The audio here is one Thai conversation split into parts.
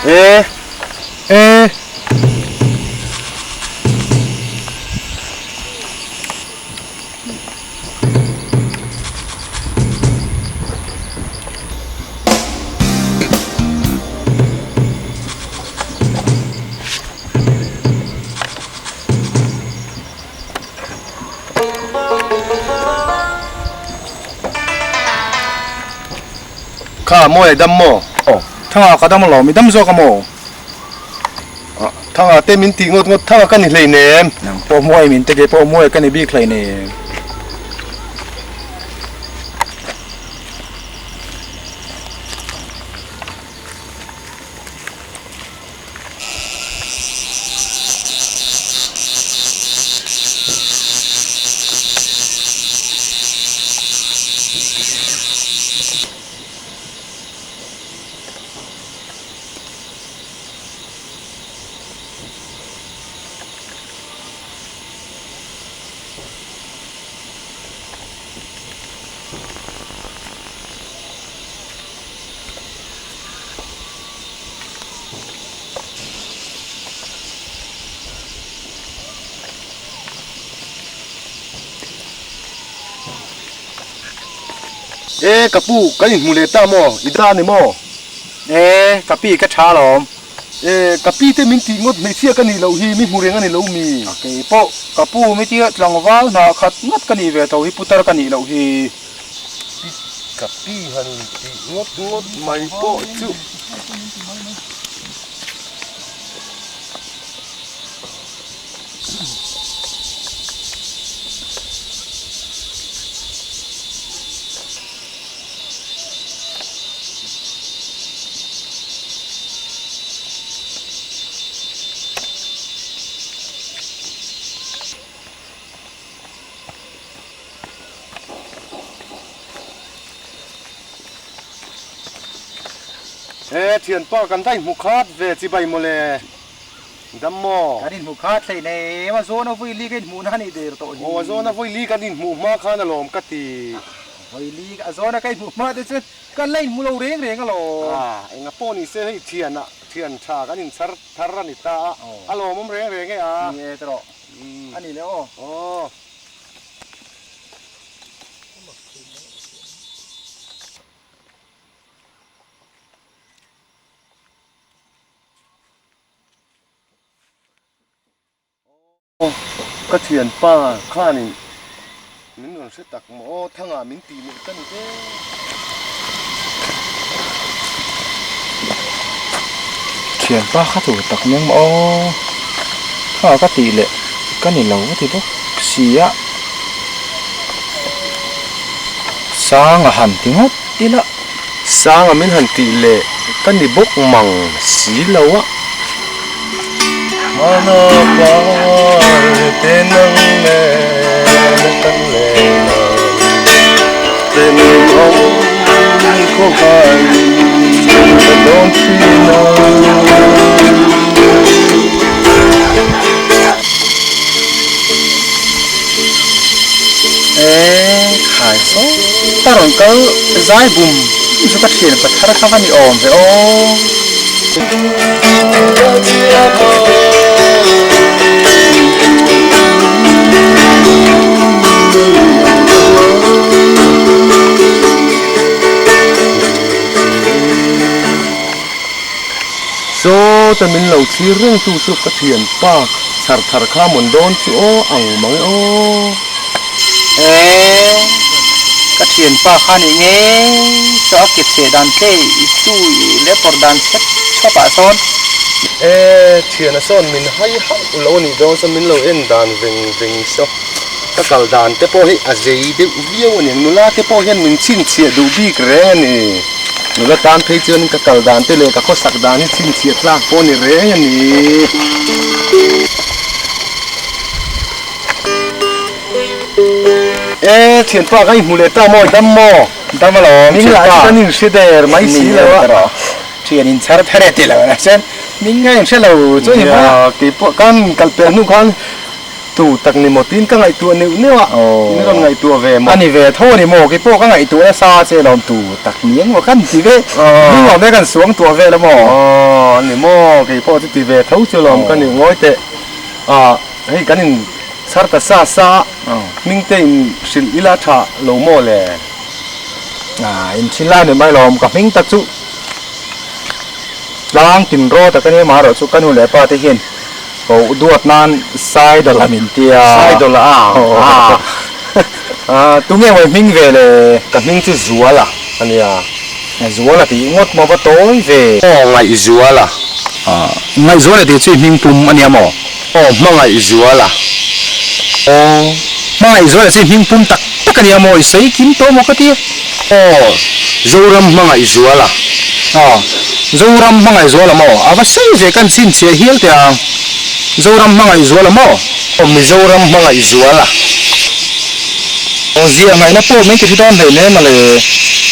เอะข้าโมยดำโมทั้งก็ต้องมาหล่อมีตั้มโซกโมทั้งเต็มินตีงดทั้งกันนี่เลยเนี่ยนังพอมวยมินตะเกพอมวยกันในบีใครเนี่ยกระปูกันนี่มูเลต้าโมอีด้านี่โมกะปีกะช้าหรอกระปีเต็มินตีงดไม่เสียกันนี่เราฮีมีมูเรงกันนี่เรามีโอเคปอกะปูไม่ที่ลองว่านะขัดงัดกันนี่เวทเอาฮิปุตตะกันนี่เราฮีกระปีฮันตีงดไม่ปอจุเทียนป้อกันได้มุขดเวจิใบโมเลดัมโมอันนี้หมูขาดใส่ในว่าโซนเอาไว้ลีกันหมูนั่นนี่เดือดตัวโอ้โซนเอาไว้ลีกันนี่หมูมาข้านะลมกติไว้ลีกันโซนเอาไว้หมูมาเดือดกันเล่นหมูเราเร่งกันหรอเอ็งป้อนี่เสียให้เทียนอะเทียนชากันนี่สัรทารันิตาอะโลมันเร่งไงนี่ตลอดอันนี้แล้วโอ้ก็เทียนป้าข้านี่มิ้นหนุนเสตักหมอทั้งมิ้นตีมิ้นกันนี่เขียนป้าข้าถูกตักยังอ๋อข้าก็ตีเลยก็นี่เราก็ตีพวกเสียสร้างอาหารทิ้งหมดอีละสร้างมิ้นหันตีเลยก็นี่บกมังสีเหลวะmana tenang le tan le tenang ko hai don china khai so taron ka zai bum su ka thien pa thara ka ni om ve o so ta min lo chi rung tu su ka thian pa sar thar kha mon don chu o ang mai o ka thien pa kha ni nge so ke se dan te tu le por dan set cho pa son thian a son min hai ha lo ni do so min lo en dan veng so ta kal dan te po hi a zei de viu ni nula te po hian min chin chia du bi kre ni nula tan phei chuan ka kal dan te le ka kho sak dan hi chin chia tlang po ni re ni เทียนป้าก็หูเลยตามอดำมอ ตามมาหรอ นี่หลายคนนี่เสียเดอร์ไม่สีแล้วอะเทียนอินชาร์แพร่ติแล้วนะเช่นมิ่งไงเช่นเราช่วยมากี่พวกกันกัลเปียนุกันตูตักนี่หมดทิ้งก็ไงตัวนี่เนี่ยว่ะนี่ก็ไงตัวเวมอันนี้เวทโทนี่โมกี่พวกก็ไงตัวซาเซลอมตูตักเนียงว่ากันทีเวนี่หอมได้กันสวงตัวเวแล้วหมอนี่หมอกี่พวกที่เวทเขาจะลอมกันนี่ง้อยเตะให้กันนี่สารตซามิ่งเตอินสิลอิลาชาโลโมเลยอินชิล่าเนี่ยไม่ลอมกับมิ่งตักซุล้างกินโรแต่ก็เนี่ยมาเราสุกันหัวเลยป้าที่เห็นโอ้ดวดนานไซดอลลามินเตียไซดอลลาตุ้งเนี่ยว่ามิ่งเวเลยกับมิ่งที่จัวล่ะอันนี้จัวละที่งดมาประตูเวไงจัวล่ะไงจัวละที่ช่วยมิ่งปุ่มอันนี้หมอมาไงจัวล่ะมาไงจัวละช่วยมิ่งปุ่มตักกันเนี่ยหมอใส่กินโตมก็ที่จูรำมาไงจัวล่ะจูรำมาไงจัวละหมอว่าใส่เวกันสิ้นเสียเหี้ยแต่จูรำมาไงจัวละหมอมิจูรำมาไงจัวล่ะเสียงไงนะพวกไม่คิดตอนไหนเนี่ยมาเลย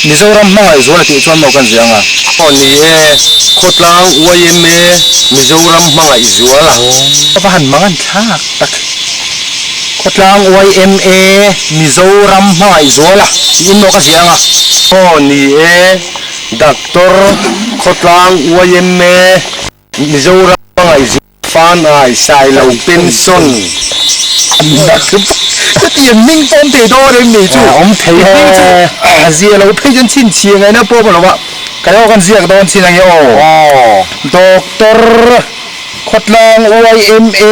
มิโซรัมมาไงจัวละที่ชวนมากันเสียงนี่โคตรลังอวยเมมิจูรำมาไงจัวล่ะก็หันมากันชักตักโคตรลังอวยมิโซรัมมาไงจัวละยินมากันเสียงนี่ดักตอร์โคตรลังอวยเมมิจูรำมาไงฟ้าไอ้สายเราเป็นส่วนนักก็เตียนมิ่งต้นเตะโดเลยมีจู่ผมเทเสียเราเพื่อนชินเชียงไงนะพวกมันว่ากันเอากันเสียกันโดนชินอะไรด็อกเตอร์ขดลองOIMA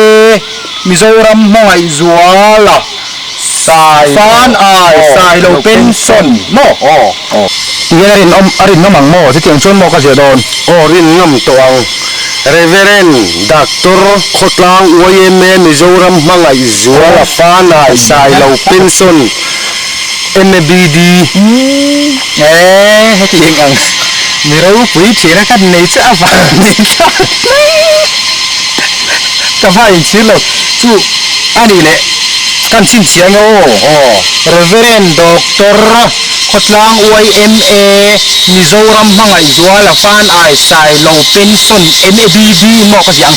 มิโซรัมมาไงจัวล่ะสายฟ้าไอ้สายเราเป็นส่วนโม่ที่อะไรรินน้ำมังโม่ที่เตียงชนโม่ก็เสียโดนรินน้ำตัวReverend Dr. Khotlang OIMA Mizoram Mangay Zuala Fana Isai Lau Pinson NBD ที่ยังอังมีเราปุ๋ยเฉียนะกันในเจ้าฟ้าในเจ้ากับฟ้าอีกชิ้นเลยจู่อันนี้แหละกันสิ้นเสียงReverend Dr. Khotlang OIMA Mizoram Mangay Zuala Fana Isai Lau Pinson NBD หมอกเสียง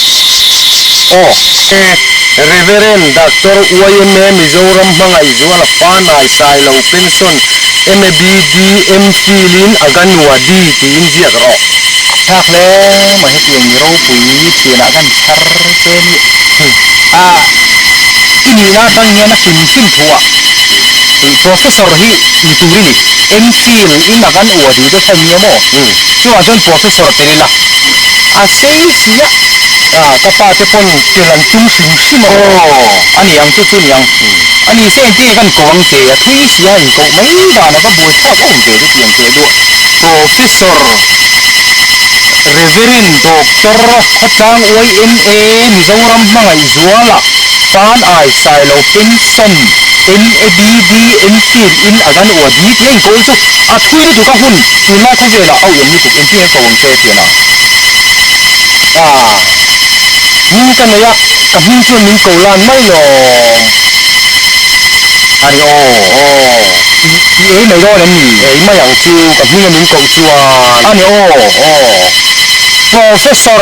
Reverend Dr. OIMA Mizoram Mangay Zuala Fana Isai Lau Pinson MBD MPLin Agan Wadi Tin Ziak Ro ทักแล้วมาให้เตียงมีเราปุ๋ยเทียนะกันชัรเจนี่ที่นี่นะตั้งเงี้ยนะกินสิ้นทัวprofessor hi ni turini MPhil in agan wadi de thania mo chu ajon professor terila sei sia kapa te pon telan tum sim sim ani ang tu tun yang ani se te kan kong te thui sia in ko mai da na ba boi tha kong te tiang te do professor Reverend Dr. Khotlang OIMA Mizoram Mangay Zuala Fan Ai Sai Lau Pinson NABD MPhil in agan wadi thiang ko chu thui ni tu ka hun tu na kha vela au yam ni tu MPhil ko wang te thiana min kan ya ka min chu min ko lan mai no ani ei mai ro len ni ei ma yang chu ka min ko chuan ani Professor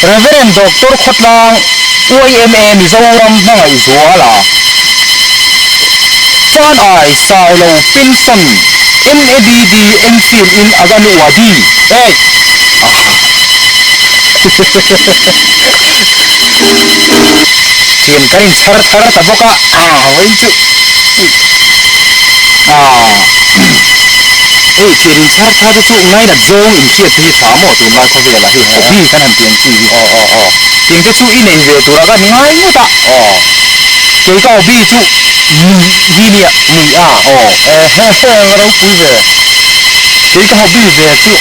Reverend Dr. Khotlang OIMA Mizoram Mangay Zuala Fan Ai Sai Lau Pinson NABD MPhil in agan wadiเตียนกันชาร์แต่พวกไว้จุเตียนชาร์ถ้าจะสู้ง่ายนะโจงอินเทียที่ถามหมดตัวมาเขาเวลาที่พี่กันทำเตียนจีเตียนจะสู้อินเองเวตัวละกันง่ายหมดเกี่ยวกับพี่จุนี่เนี่ยมีเราคุยเวเกี่ยวกับพี่เวจุ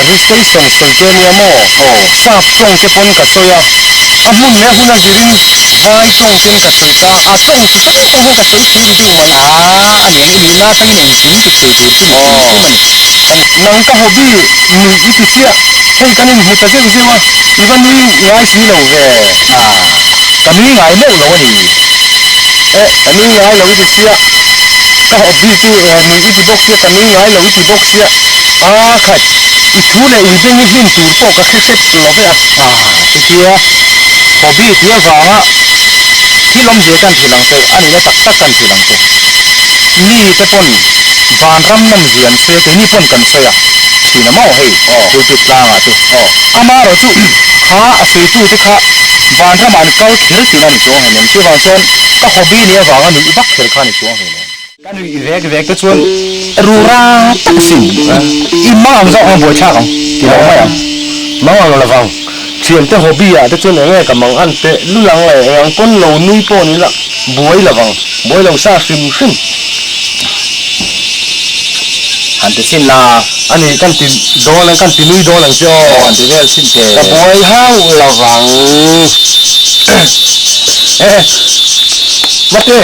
วิสเตชันสเตเนียโมทราบจงจะพ้นกับโซยมุ่งเนี่ยคุณอาจิรินไว้จงเป็นกับโซยตาจงจะต้องพ้นกับโซยที่ดูไหมอันนี้มีหน้าที่หนึ่งสิ่งที่เสียดีที่มันน้องกับฮอบบี้มีอีกเสียให้กันนี่มุตตะเจ้าเสียว่าอีวันนี้ง่ายสิเราเวกันนี่ง่ายโม่เราวันนี้ อันนี้ง่ายเราจะเสียก็หอบดีที่มีวิธีบอกเสียกันนี้ง่ายเราวิธีบอกเสียค่ะอีทูเนี่ยอีเป็นหินตูโตก็แค่เสร็จเราไปที่เทียพอบีเทียฟังอ่ะที่ลมเสียกันทีหลังเตอันนี้นะตักกันทีหลังเตนี่แต่ปนบานรำน้ำเสียนเสียแต่นี่ปนกันเสียทีน่ะเมาเฮ้ยดูจุดกลางอ่ะทีอามาเราจุข้าเสียจุที่ข้าบานถ้ามันเก้าเขียวทีนั่นช่วงเห็นที่ฟังเช่นก็พอบีเนี่ยฟังอ่ะมีอีบักเขียวข้าในช่วงเห็นกันอีเด็กก็ชวนรูราตักสินอีมาอันจะเอาบัวชาของที่เราไม่ยังมั่งเราละฟังเชียนแต่ฮอบบี้อ่ะแต่จนยังไงกับมังอันเตะลุลังเลยยังก้นเรานุ้ยโป้นี่ละบวยละฟังบวยเราซาซึมซึมหันจะสิ้นลาอันนี้กันติโดนแล้วกันตินุ้ยโดนแล้วเจ้าหันจะเรียกสิ้นเกะกับบวยห้าวละฟังมาเตะ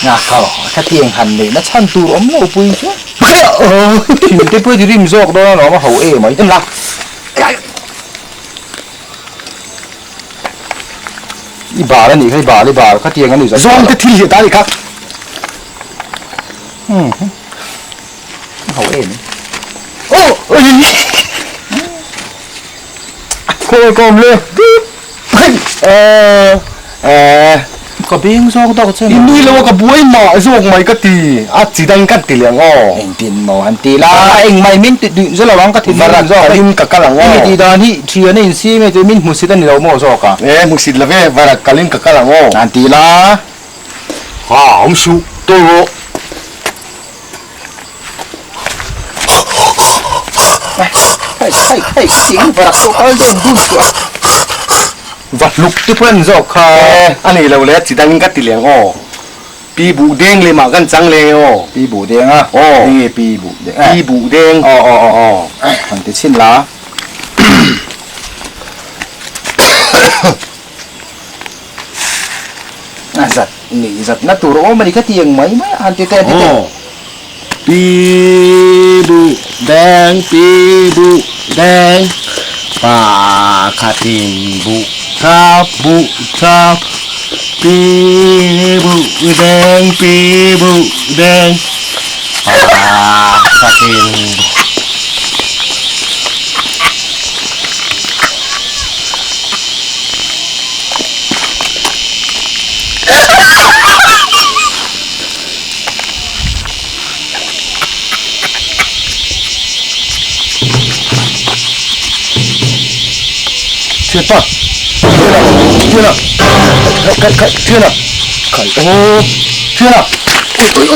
งาเขาถ้าเตียงหันเลยนะชั้นตูอมเราปุยชัวที่มันได้เพื่อที่ริมโซกด้วยเนาะมาเขาไหมเห็นละอีบาแล้วนี่ใครบาเลยบาเขาเตียงกันอยู่ซ้อนจะที่ตาดิครับเขาโอ้ยโคตรกลมเลยก็เบี้ยงโซกตัวเช่นนี่เราก็บุ้ยหมาโซกไม่ก็ตีจีดังกันตีเลี้ยงอ๋อเองตินหมอหันตีละเองไม่มิ้นติดจะระวังก็ติดมารันโซกลิมกับกะหลังอ๋อตีดานี่เชียนี่ซีไม่จะมิ้นมุสิตันเราโม่โซกะมุสิละเว้วารักกะลิมกับกะหลังอ๋อหันตีละผมชูตัวให้จริงวารักโซกะเดินดูชัววัดลุกที่เพื่อนโซกะอันนี้เราเลี้ยจีดังกันตีเลี้ยงอ๋อปีบูเด้งเลยมากันจังเลยอ๋อปีบูเด้งอ่ะนี่ปีบูเด้งปีบูเด้งอ๋อมันจะสิ้นละสัตว์นี่สัตว์นักตัวร้องมันก็เตียงไหมอันที่แต่ที่ปีบูแดงปีบูแดงป่าคาติงบุชาปีบุแดงปีบุแดงป่าคาติงเชื่อป่ะเชื่อนะเชื่อนะไข่โอ้เชื่อนะโอ้ย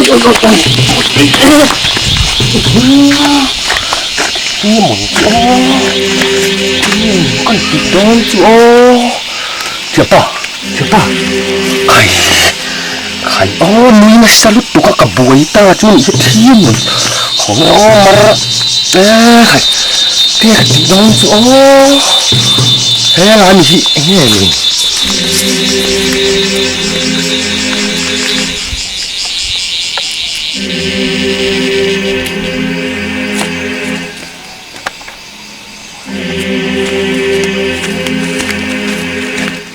นี่หมุนกันติดโดนจูโอเชื่อป่ะไข่โอ้นุ้ยมาสลุดตุกกับบวยตาจุนเทียมของโอ้มาไข่เตี้ยติดโดนจูโอเฮ้ยร้านนี้เฮ้ยนี่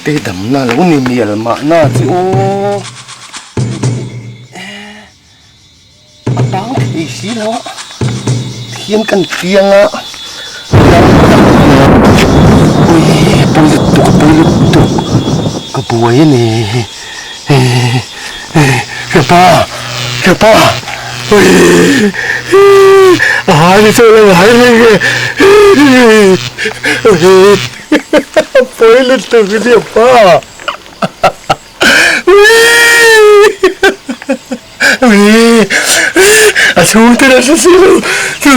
เตะดำหน้าแล้วนี่มีอะไรมาหน้าจิโอตั้งทีสิแล้วเทียนกันเตียงอ่ะปุยตุกกระบวยนี่เจ้าป้าหายไปเจอเลยหายเลยปุยลุตุกเจ้าป้าอาชูเตระสิลูเจ้า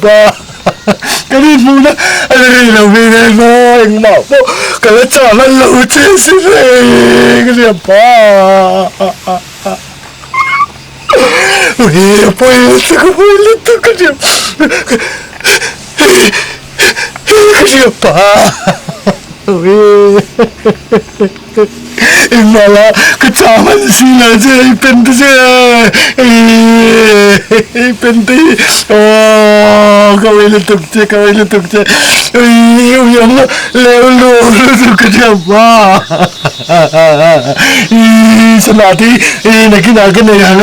ป้ากันนี่มูนะอะไรเราไม่ได้มาเองมาพวกกันแล้วจ้ามันเราเจสิเลยกันเนี่ยป้าโอ้ยพ่อสักวันละตัวกันเนี่ยป้าโอ้ยมาละก็จ้ามันสิละเจ้เป็นตัวเจ้เป็นที่โอ้ kawai letuk je yang lelu letuk siapa senati nakin yang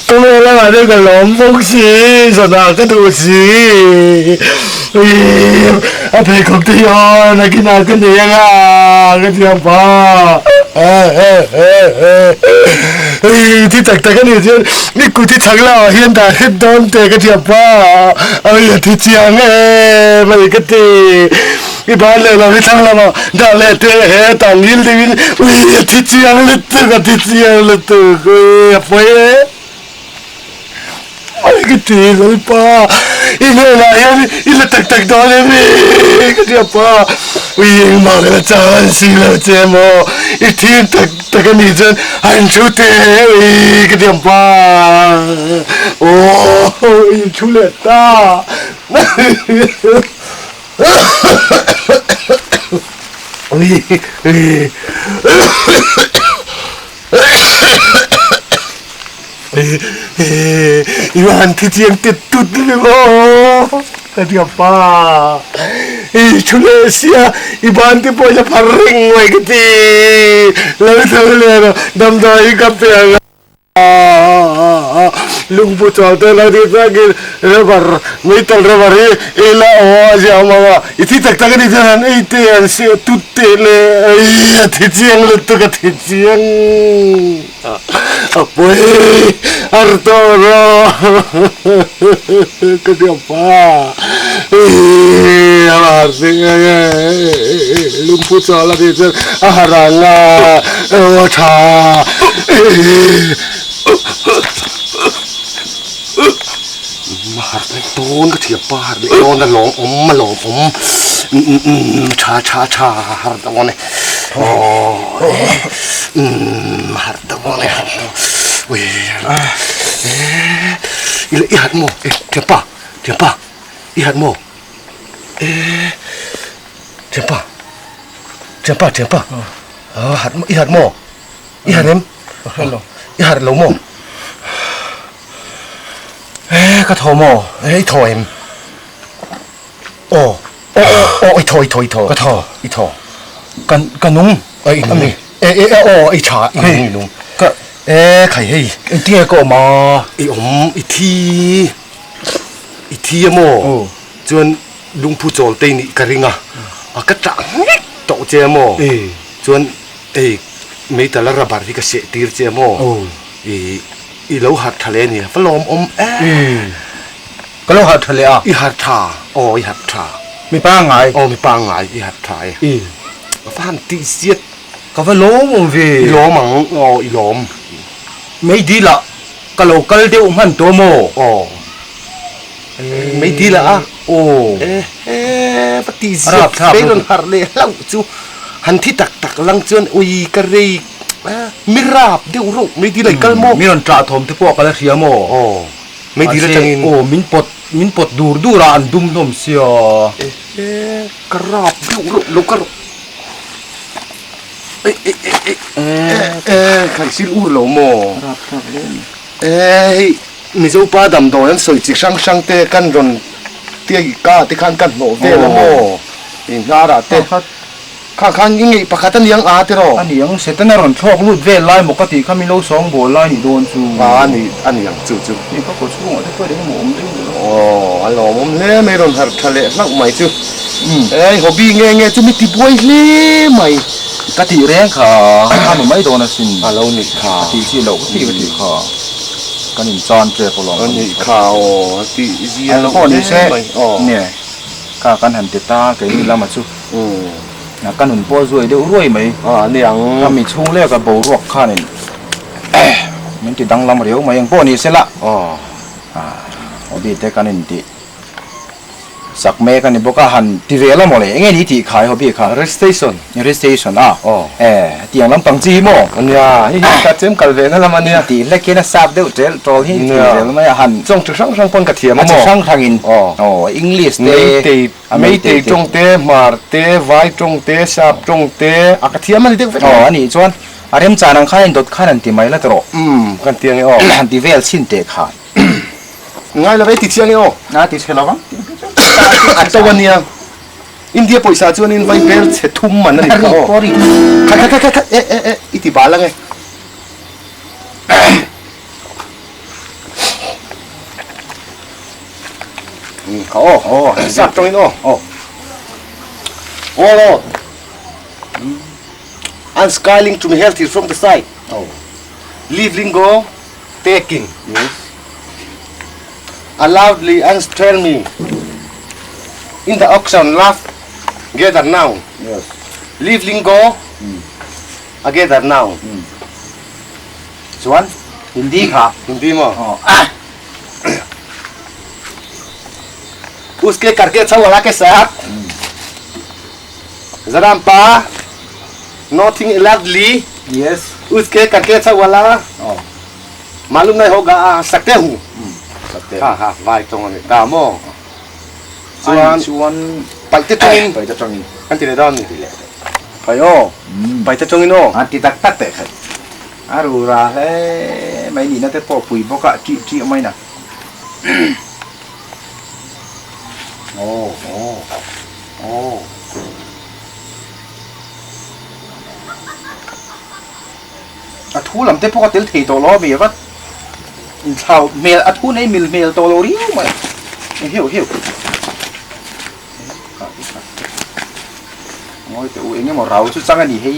kamu orang ada ke Lombok sih senaka tu sih apa kau tiada nakin yang siapaที่ตักกันนี่เจ้านี่กูที่ทักแล้วเฮียนตาเฮ็ดโดนเตะกันเทียบว่าอย่าที่เจียงมาอีกทีอีบ้านเลยเราไม่ทั้งแล้วมาดาเลเตะเฮตังยิลดิวินที่เจียงเลยตัวกันที่เจียงเลยตัวกูไปGitu lupa. Ini lah ya, ini tak dole ni. Gitu apa? Wih, malah jangan sila cemo. Itu tak ni jen hancur wih, gitu apa? Oh, ini sulit tak? Wih. Iwan titi yang tetut ni tadi apa? Chulesia Iwan ti po ya paring way kiti. Lalu tahu dam dai kape lungpu chawte la di tagi rebar metal rebar ela o aja mama iti tak ni jalan ite an si tutte le ticiang le tu ticiang apa artoro kenapa alarsinga lungpu chawla di aharanga ocha maharเลยต้นก็เทียบปาร์เลยต้นแต่หลงมาหลงชาหาตะวันเนี่ยโอ้หาตะวันเนี่ยเว้ยอีหัดโมเทียบปาอีหัดโมเทียบปาหัดอีหัดโมอีหัดเอ็มอีหัดหลงโมก็โทรโมโทรเอ็มโอ้ไอ้โทรก็โทรไอ้โทรกันนุ่งไอ้นุ่งไอ้ชาไอ้นุ่งก็ใครให้ไอ้เตี้ยก็มาไอ้ไอ้ทีโมจนลุงผู้โจลเตนี่กระริงก็จังโตเจโมจนไม่แต่ละระบาดที่ก็เสียตีเจโมอีเหลาหัดทะเลเนี่ยฝรั่งก็เหลาหัดทะเลอีหัดทาอีหัดทาไม่ป้าไงไม่ป้าไงอีหัดทาฟันตีเสียดก็ว่าล้มอีล้มมั้งอีล้มไม่ดีละก็เราก็เดี๋ยวมันตัวโมไม่ดีละปฏิเสธเป็นคนหัดเลยเล่าจูหันที่ตักลังจวนอุยกระเรยมิราบเดี๋ยวรู้ไม่ดีเลยกันโมมีนนตราทมที่พวกกันแล้วเสียโมไม่ดีเลยจังอินมินปดดูร้านดุมนมเสียกระราบเดี๋ยวรู้ลูกกระใครซิลูโลโมมิจูป้าดำโดนสวยจิกช่างเตะกันจนเตี้ยก้าที่ขันกันโหนเตะละโมอินการะเตะข้างยิ่งไงปะคัตันยังอาติโรอันนี้ยังเสร็จแล้วรอนชอกรูดเวลไล่หมกติข้ามีโลสองโบไล่โดนจูอันนี้ยังจูนี่ก็กดช่วงที่เพื่อนได้หมุนด้วยอันหล่อมุมเล่ไม่รอนหัดทะเลนักใหม่จูฮอบบี้เงี้ยจูมีติบวยเล่ใหม่กติแรงค่ะข้าหนูไม่โดนสินเราหนีค่ะตีที่เราก็ตีค่ะกันอินจอนเจอพลองนี่ข่าวตีเยี่ยมแล้วก็นี่เซ่เนี่ยข้ากันหันติดตาเกี่ยแล้วมาจูนะกันหุ่นพ่อรวยเดี๋ยวรวยไหมเนี่ยถ้ามีช่วงแรกกับโบรวกข้าเนี่ยมันติดดังลำเดียวมายังพ่อนี่เสร็จละเอาดีแต่กันนี่ติสักเมกันนี่บอกว่าหันที่เวลาหมดเลยงั้นนี่ที่ขายเขาพี่ค่ะ registration ที่ยังลำปังจีโม่เนี่ยที่กัดเจมกัดเวนั่นละมันเนี่ยที่เล็กแค่นั้นทราบเดี๋ยวเจลโตที่เดี๋ยวไม่หันจงจุดช่างปนกระเทียมโม่ช่างทางอินอังกฤษไม่ตีจงเตะมาเตะไว้จงเตะทราบจงเตะกระเทียมมันเด็กอันนี้ชวนอารมณ์จานังข้ายันดดข้านันตีไม่ละตรอกันเตียงหันที่เวลสิ้นเตะขาด ngay là vậy thì chiang nhau na ti chelo bang à taoวันนี้India pойसा chuan in vai bel che thum man ani ka o pori kha iti bala nge ka o sap tong in o lo and skyling to me healthy from the side oh leave lingo taking yes loudly and tell me in the auction laugh gather now yes leave lingo gather now chuan hindi kha hindi mo oh उसके करके अच्छा वाला के साथ जरा पा nothing loudly yes उसके करके अच्छा वाला oh मालूम नहीं होगा सकते हूँ sakte हाँ हाँ vai tong này tamo chuan pai te tong in pai ta tong in kan ti le don ni pai o pai te tong in o an ti tak tak te khat aru ra le mai ni na te po pui boka chi mai na oh a thu lam te po ka tel thei to lo mi va in thau mel a thu nei mel to lo riu mai hiểu ngồi tiểu anh em mà rau chút sang anh đi hay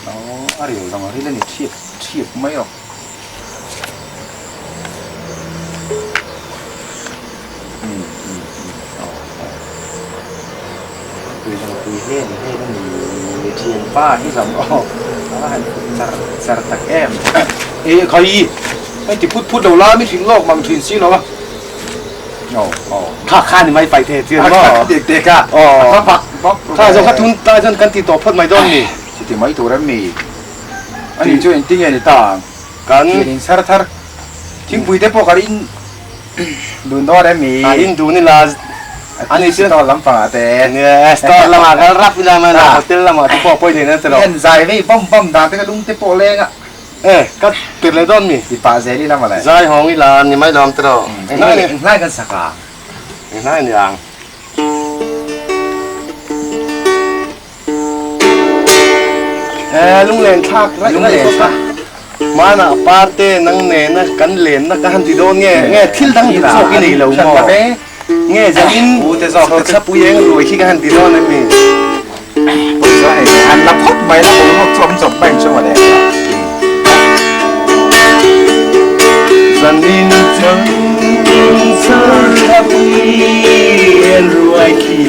đó à điều rằng là thế lên thì thiệp mấy rồi tùy rằng tùy hết thì hết nó mình thiền pha cái dòng đó hành sar tắc em ê khaiไอ้ที่พูดเดี๋ยวล่าไม่ถึงโลกบางทีสิเนาะ ข้านี่ไม่ไปเทเทียนว่า เด็กอ่ะ อ๋อ พักข้าจะขัดทุนตายจนกันติดต่อพ่นไม่โดนนี่ ที่ไม่ถูกแล้วมีอันนี้ช่วยติ้งไงนี่ต่าง กัน ที่นี่สารทัดทิ้งปุ๋ยได้พวกกันดูนอได้มี อินดูนี่ล่ะ อันนี้ชื่อตอนลำปางแต่ เนี่ยสตอร์ละมากันรับเวลามานะโฮเทลละมาที่พ่อไปเลยนะตลอด เห็นใจไม่ปั๊มด่าแต่ก็ลุงเตโปแรงอ่ะ ก็ติดเลยโดนนี่ ที่ป่าเสรีละมาเลย ใจห้องอีลานนี่ไม่ลอมตลอด ไล่กันสักละ นั่นอย่างลุงเล่นทักไรมาหน้าปาร์ตี้นั่งเนนะกันเล่นนะกันที่โดนแง่ทิลดังที่โซกินนี่เราหมอแง่จะอินจะปุยเองรวยขี้กันที่โดนนั่นมี อันละพดไปแล้วผมจบแบ่งช่วงอะไร Dần in chân sơn tháp yên ruồi kỳ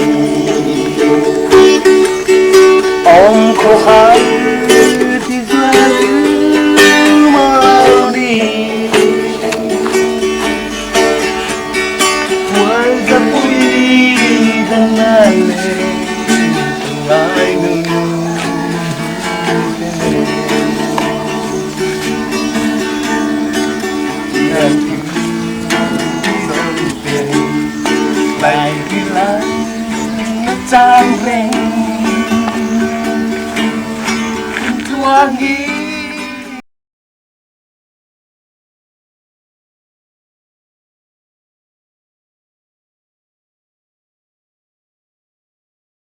ông khô khát thì ra cứ mau đi ngoài ra vui thân ai lên ai ngừng lại đi lại trang rèn thoáng nghĩ